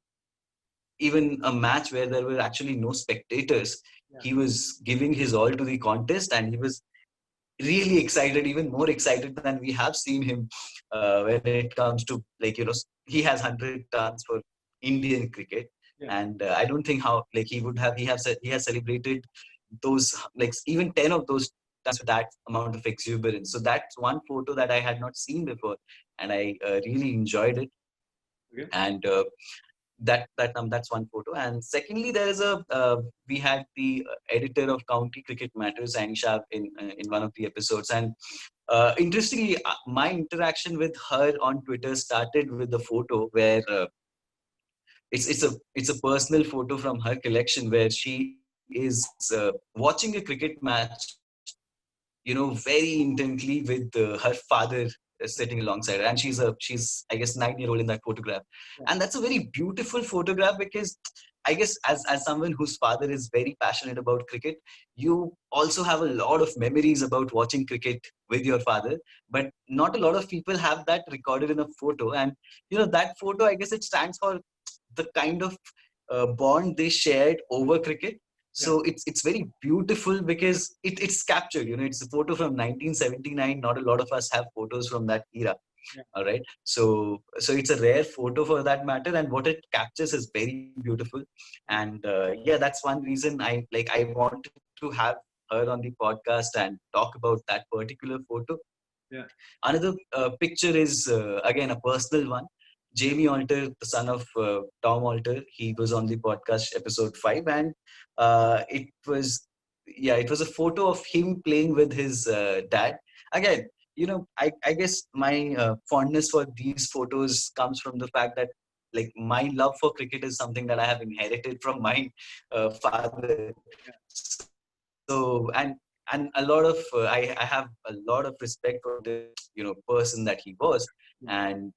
a match where there were actually no spectators, Yeah. he was giving his all to the contest, and he was really excited, even more excited than we have seen him when it comes to, like, he has 100 tons for Indian cricket. Yeah. And I don't think how, like, he would have, he has celebrated those, like, even 10 of those tons with that amount of exuberance. So that's one photo that I had not seen before, and I really enjoyed it. Okay. And that's one photo. And secondly, there is a we had the editor of County Cricket Matters, Anisha, in one of the episodes. And interestingly, my interaction with her on Twitter started with the photo where it's a personal photo from her collection where she is watching a cricket match, very intently with her father sitting alongside her. And she's I guess 9-year-old in that photograph. Yeah. And that's a very beautiful photograph because I guess as someone whose father is very passionate about cricket, you also have a lot of memories about watching cricket with your father. But not a lot of people have that recorded in a photo. And that photo, I guess it stands for the kind of bond they shared over cricket. Yeah. So it's very beautiful because it's captured. It's a photo from 1979. Not a lot of us have photos from that era. Yeah. All right. So it's a rare photo for that matter, and what it captures is very beautiful. And yeah, that's one reason I wanted to have her on the podcast and talk about that particular photo. Yeah. Another picture is again a personal one. Jamie Alter, the son of Tom Alter, he was on the podcast episode 5, and it was, yeah, it was a photo of him playing with his dad. Again, I guess my fondness for these photos comes from the fact that, like, my love for cricket is something that I have inherited from my father. Yeah. So and a lot of I have a lot of respect for this person that he was. Yeah. And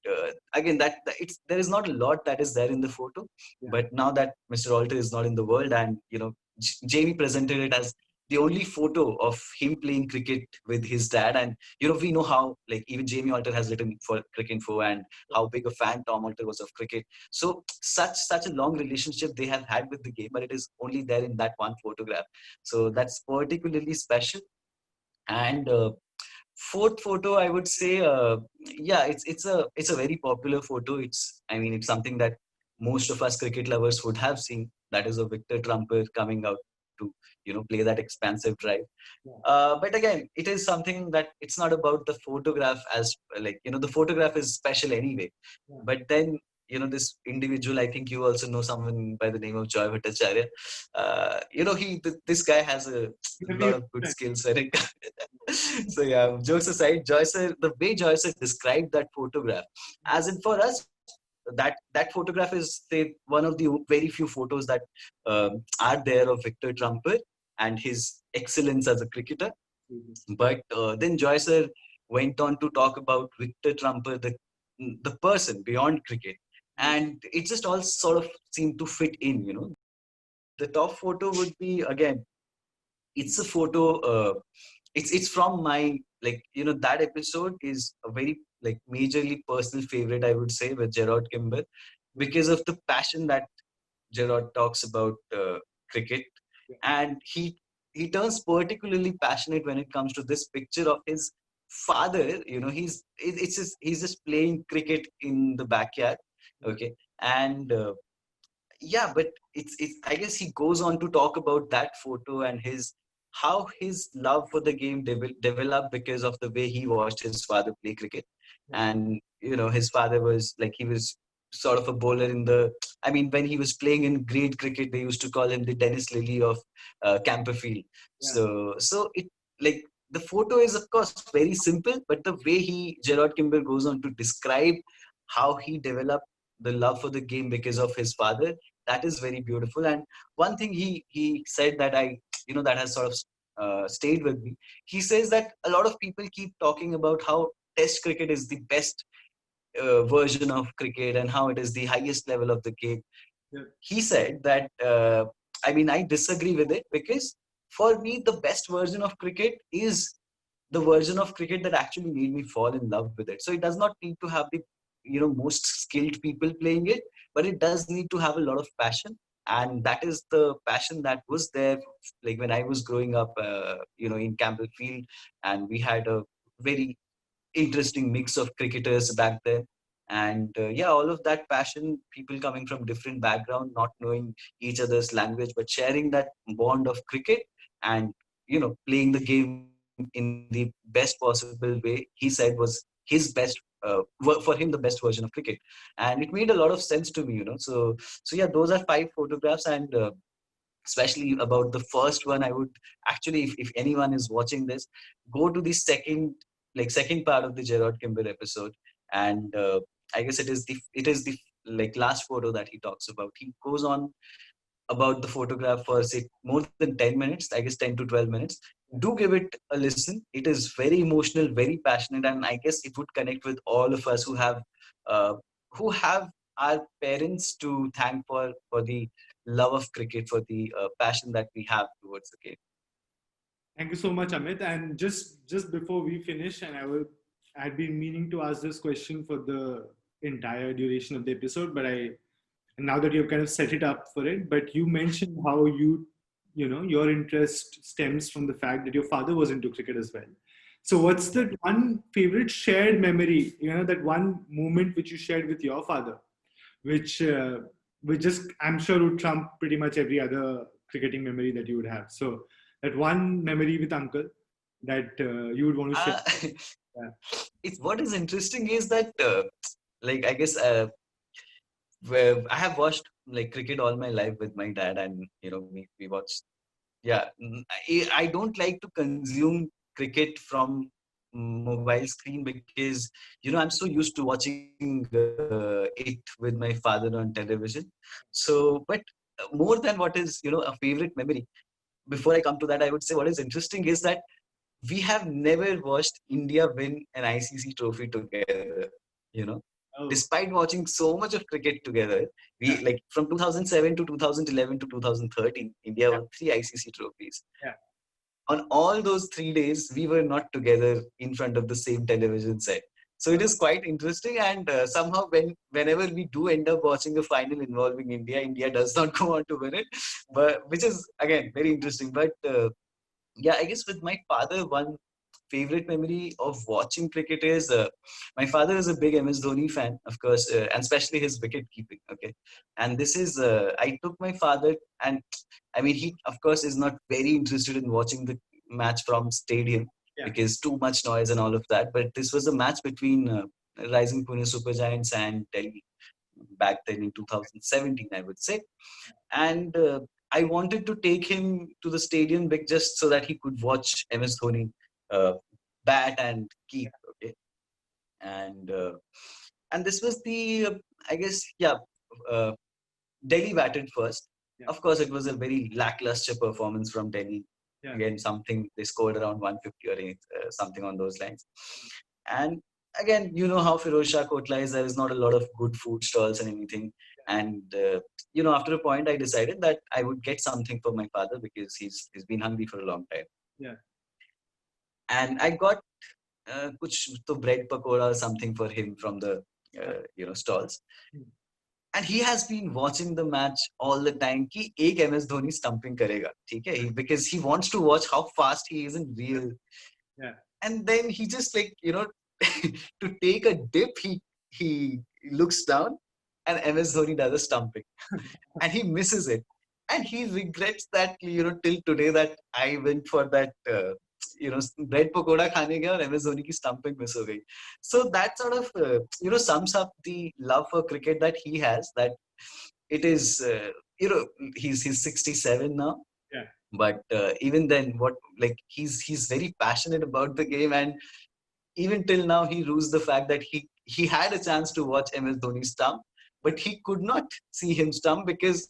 again, there is not a lot that is there in the photo. Yeah. But now that Mr. Alter is not in the world, and Jamie presented it as the only photo of him playing cricket with his dad. And we know how, like, even Jamie Alter has written for Cricinfo, and how big a fan Tom Alter was of cricket. So such a long relationship they have had with the game, but it is only there in that one photograph. So that's particularly special. And fourth photo, I would say, yeah, it's a very popular photo. I mean, it's something that most of us cricket lovers would have seen. That is a Victor Trumper coming out to play that expansive drive. Yeah. But again, it is something that it's not about the photograph, as like, the photograph is special anyway. Yeah. But then, this individual, I think you also know someone by the name of Joy Bhattacharya. This guy has a Yeah, lot of good skills when it so yeah, jokes aside, the way Joyce described that photograph, as in for us, that photograph is, say, one of the very few photos that are there of Victor Trumper and his excellence as a cricketer. But then Joyce went on to talk about Victor Trumper, the person beyond cricket, and it just all sort of seemed to fit in. The top photo would be, again, it's a photo. It's from my, like, that episode is a very, like, majorly personal favorite, I would say, with Gerard Kimber, Yeah. because of the passion that Gerard talks about cricket. Yeah. And he turns particularly passionate when it comes to this picture of his father. He's just playing cricket in the backyard. Okay. And yeah, but it's I guess he goes on to talk about that photo and how his love for the game developed because of the way he watched his father play cricket. Yeah. And his father was, like, he was sort of a bowler in the, I mean, when he was playing in grade cricket, they used to call him the Dennis Lilly of Camperfield. Yeah. So it, like, the photo is of course very simple, but the way Gerard Kimber goes on to describe how he developed the love for the game because of his father, that is very beautiful. And one thing he said that that has sort of stayed with me. He says that a lot of people keep talking about how Test cricket is the best version of cricket and how it is the highest level of the game. Yeah. He said that, I mean, I disagree with it, because for me, the best version of cricket is the version of cricket that actually made me fall in love with it. So it does not need to have the most skilled people playing it, but it does need to have a lot of passion. and that is the passion that was there, like when I was growing up, in Campbell Field, and we had a very interesting mix of cricketers back then. And yeah, all of that passion, people coming from different background, not knowing each other's language, but sharing that bond of cricket, and playing the game in the best possible way, he said was his best, for him the best version of cricket. And it made a lot of sense to me. So yeah, those are 5 photographs. And especially about the first one, I would actually, if anyone is watching this, go to the second part of the Gerard Kimball episode. And I guess it is the like last photo that he talks about. He goes on about the photograph for, say, more than 10 minutes, I guess 10 to 12 minutes. Do give it a listen. It is very emotional, very passionate, and I guess it would connect with all of us uh, who have our parents to thank for the love of cricket, for the passion that we have towards the game. Thank you so much, Amit. And just before we finish, I'd been meaning to ask this question for the entire duration of the episode, but now that you've kind of set it up for it, but you mentioned how your interest stems from the fact that your father was into cricket as well. So what's that one favorite shared memory, that one moment which you shared with your father, which just, I'm sure, would trump pretty much every other cricketing memory that you would have. So that one memory with uncle that you would want to share. uh, Yeah. it's what is interesting is that like I guess where I have watched like cricket all my life with my dad, and we watched. Yeah, I don't like to consume cricket from mobile screen, because I'm so used to watching it with my father on television. So, but more than what is a favorite memory. Before I come to that, I would say what is interesting is that we have never watched India win an ICC trophy together. You know, Oh, despite watching so much of cricket together, we yeah, like from 2007 to 2011 to 2013, India yeah, won 3 ICC trophies. yeah. On all those 3 days, we were not together in front of the same television set. So it Oh, is quite interesting, and somehow whenever we do end up watching a final involving India, India does not go on to win it, but which is again very interesting. But yeah, I guess with my father, one favorite memory of watching cricket is my father is a big MS Dhoni fan, of course, and especially his wicket keeping. Okay, and this is I took my father, and I mean he of course is not very interested in watching the match from stadium yeah, because too much noise and all of that. But this was a match between Rising Pune Super Giants and Delhi back then in 2017, I would say. And I wanted to take him to the stadium just so that he could watch MS Dhoni uh, bat and keep. Okay, and this was the I guess, yeah, uh, Delhi batted first. yeah, Of course, it was a very lackluster performance from Delhi. yeah, Again, something they scored around 150 or something on those lines. And again, you know how Firoz Shah Kotla is. There is not a lot of good food stalls and anything. And after a point, I decided that I would get something for my father because he's been hungry for a long time. yeah. And I got kuch to bread pakoda or something for him from the Yeah. stalls. Hmm. And he has been watching the match all the time कि एक MS Dhoni stumping करेगा, ठीक है? Because he wants to watch how fast he is in real. Yeah. And then he just to take a dip, he looks down, and MS Dhoni does a stumping, and he misses it, and he regrets that till today that I went for that bread pakoda khane gaya और MS Dhoni ki stumping miss ho gayi. So that sort of sums up the love for cricket that he has. That it is he's 67 now, Yeah. but even then, what like he's very passionate about the game, and even till now he rues the fact that he had a chance to watch MS Dhoni stump, but he could not see him stump because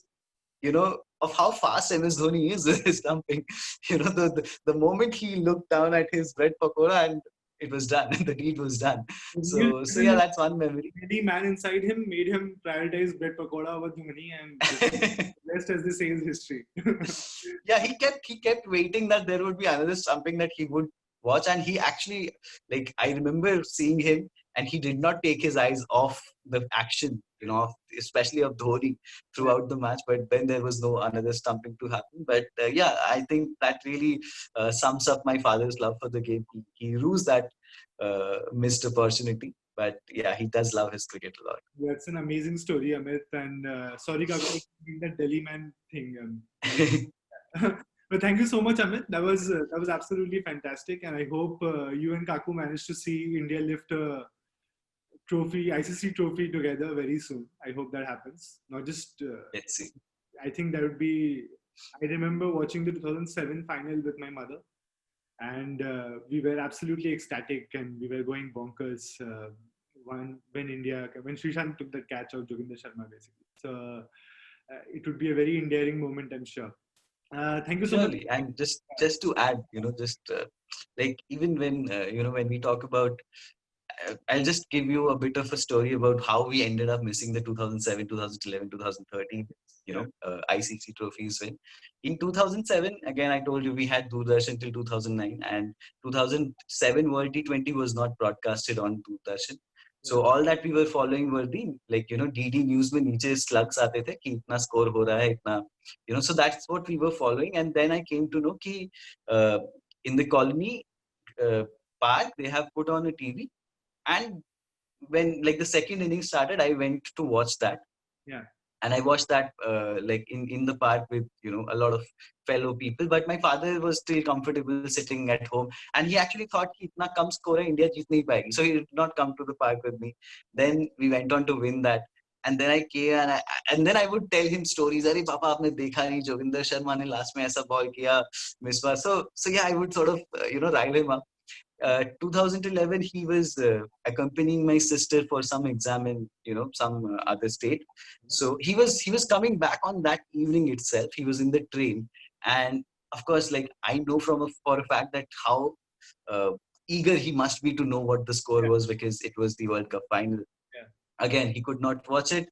of how fast MS Dhoni is with his stumping. The moment he looked down at his bread pakora, and it was done. The deed was done. The real So yeah, reason that's one memory. the man inside him made him prioritize bread pakoda over Dhoni, and the rest, as they say, is history. Yeah, he kept waiting that there would be another something that he would watch, and he actually, like, I remember seeing him, and he did not take his eyes off the action, especially of Dhoni throughout the match. But then there was no another stumping to happen. But yeah, I think that really sums up my father's love for the game. He rues that missed opportunity. But yeah, he does love his cricket a lot. That's an amazing story, Amit. And sorry, Kaku, that Delhi man thing. But thank you so much, Amit. That was absolutely fantastic, and I hope you and Kaku manage to see India lift a trophy, ICC trophy together very soon. I hope that happens. Not just. Let's see. I think that would be. I remember watching the 2007 final with my mother, and we were absolutely ecstatic, and we were going bonkers. When Srishant took the catch of Joginder Sharma, basically. So it would be a very endearing moment, I'm sure. Thank you so much. Surely, and just to add, like even when we talk about, I'll just give you a bit of a story about how we ended up missing the 2007, 2011, 2013, ICC trophies win. In 2007, again, I told you we had Doordarshan till 2009, and 2007 World T20 was not broadcasted on Doordarshan. So all that we were following were the DD News में नीचे slugs आते थे कि इतना score हो रहा है इतना so that's what we were following. And then I came to know कि in the colony park they have put on a TV, and when like the second inning started, I went to watch that. Yeah. And I watched that like in the park with a lot of fellow people. But my father was still comfortable sitting at home, and he actually thought कि इतना कम score है India जीत नहीं पाएगी, so he did not come to the park with me. Then we went on to win that, and then I came and then I would tell him stories. अरे पापा आपने देखा नहीं जोगिंदर शर्मा ने last में ऐसा ball किया मिस हुआ. So yeah, I would sort of rile him up. 2011 he was accompanying my sister for some exam in some other state. So he was coming back on that evening itself. He was in the train, and of course, like I know for a fact that how eager he must be to know what the score was, because it was the World Cup final. Again, he could not watch it.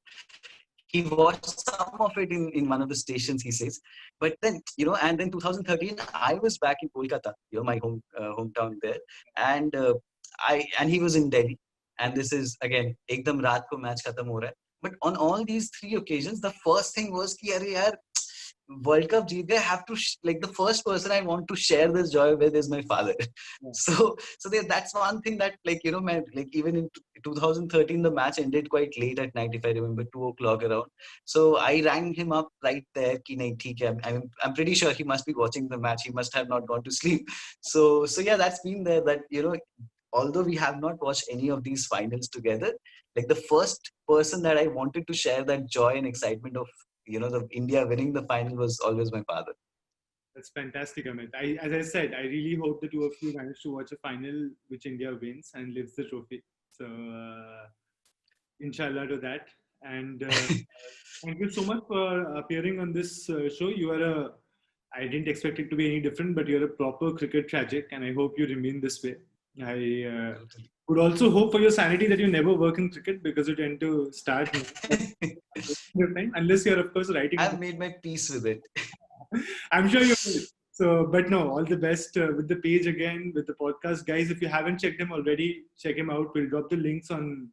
He watched some of it in one of the stations, he says. But then, and then 2013, I was back in Kolkata, my hometown there. And he was in Delhi. And this is, again, ekdam raat ko match khatam ho raha hai. But on all these three occasions, the first thing was ki, "Arey yaar, World Cup jeet gaye, I have to like the first person I want to share this joy with is my father." Yeah. So that's one thing that man, like even in 2013 the match ended quite late at night, if I remember, 2 o'clock around. So I rang him up right there ki nahi theek hai. I'm pretty sure he must be watching the match. He must have not gone to sleep. So yeah, that's been there that although we have not watched any of these finals together, like the first person that I wanted to share that joy and excitement of the India winning the final was always my father. That's fantastic, Amit. As I said, I really hope the two of you manage to watch a final which India wins and lifts the trophy. So, inshallah to that. And thank you so much for appearing on this show. I didn't expect it to be any different, but you're a proper cricket tragic, and I hope you remain this way. I would also hope for your sanity that you never work in cricket, because you tend to start your time, unless you're of course writing. I've made my peace with it. I'm sure you will. So, but no, all the best with the page again, with the podcast, guys. If you haven't checked him already, check him out. We'll drop the links on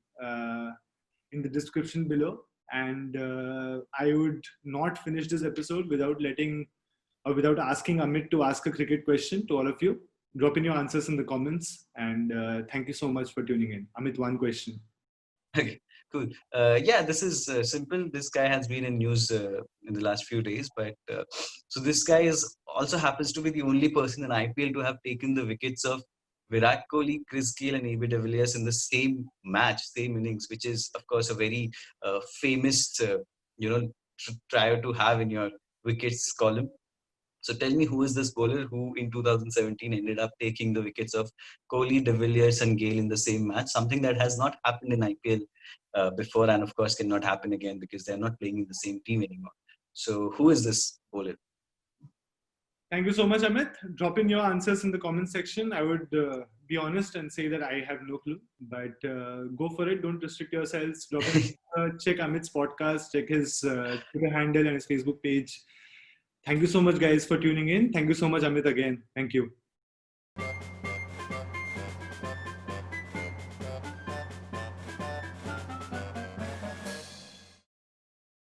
in the description below. And I would not finish this episode without asking Amit to ask a cricket question to all of you. Drop in your answers in the comments, and thank you so much for tuning in. Amit, one question. Okay, cool. Yeah, this is simple. This guy has been in news in the last few days, but so this guy also happens to be the only person in IPL to have taken the wickets of Virat Kohli, Chris Gayle, and AB de Villiers in the same match, same innings, which is of course a very famous, try to have in your wickets column. So tell me, who is this bowler who in 2017 ended up taking the wickets of Kohli, de Villiers and Gayle in the same match? Something that has not happened in IPL before, and of course cannot happen again because they're not playing in the same team anymore. So who is this bowler? Thank you so much, Amit. Drop in your answers in the comment section. I would be honest and say that I have no clue, but go for it. Don't restrict yourselves. Drop in, check Amit's podcast, check his Twitter handle and his Facebook page. Thank you so much, guys, for tuning in. Thank you so much, Amit, again. Thank you.